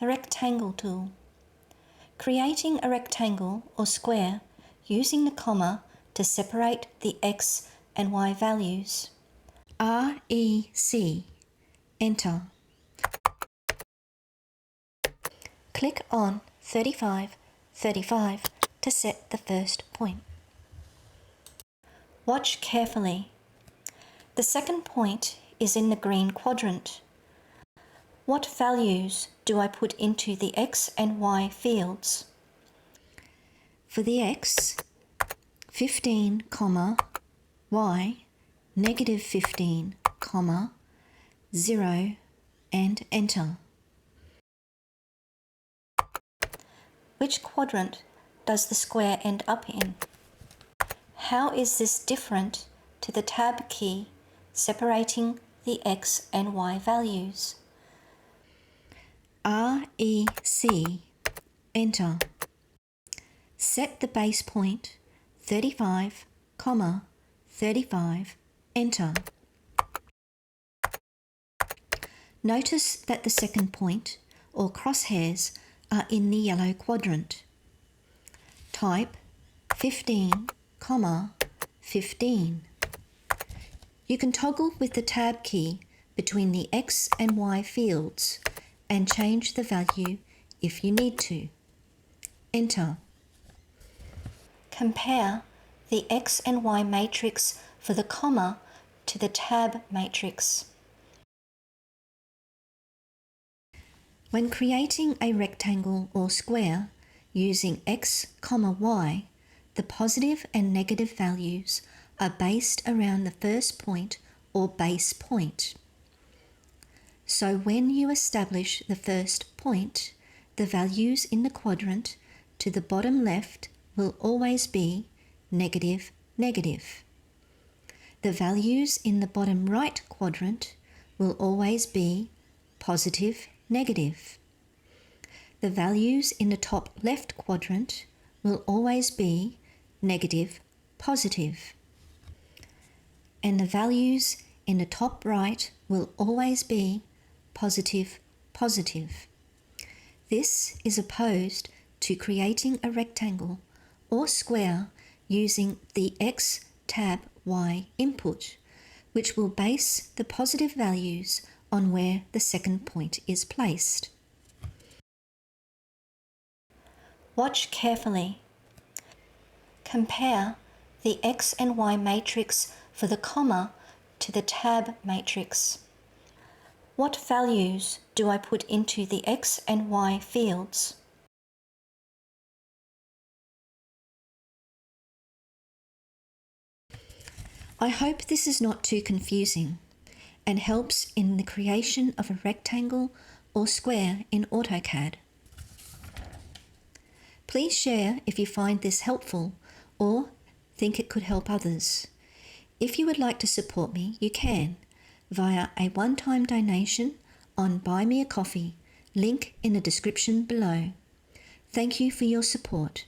The rectangle tool. Creating a rectangle or square using the comma to separate the x and y values. REC. Enter. Click on 35, 35 to set the first point. Watch carefully. The second point is in the green quadrant. What values do I put into the x and y fields? For the x, 15, y, negative 15, 0, and enter. Which quadrant does the square end up in? How is this different to the tab key separating the x and y values? REC. Enter. Set the base point 35, 35, enter. Notice that the second point, or crosshairs, are in the yellow quadrant. Type 15, 15. You can toggle with the tab key between the x and y fields and change the value if you need to. Enter. Compare the x and y matrix for the comma to the tab matrix. When creating a rectangle or square using x, y, the positive and negative values are based around the first point or base point. So when you establish the first point, the values in the quadrant to the bottom left will always be negative, negative. The values in the bottom right quadrant will always be positive, negative. The values in the top left quadrant will always be negative, positive. And the values in the top right will always be positive, positive. This is opposed to creating a rectangle or square using the x, tab, y input, which will base the positive values on where the second point is placed. Watch carefully. Compare the x and y matrix for the comma to the tab matrix. What values do I put into the x and y fields? I hope this is not too confusing and helps in the creation of a rectangle or square in AutoCAD. Please share if you find this helpful or think it could help others. If you would like to support me, you can via a one-time donation on Buy Me a Coffee, link in the description below. Thank you for your support.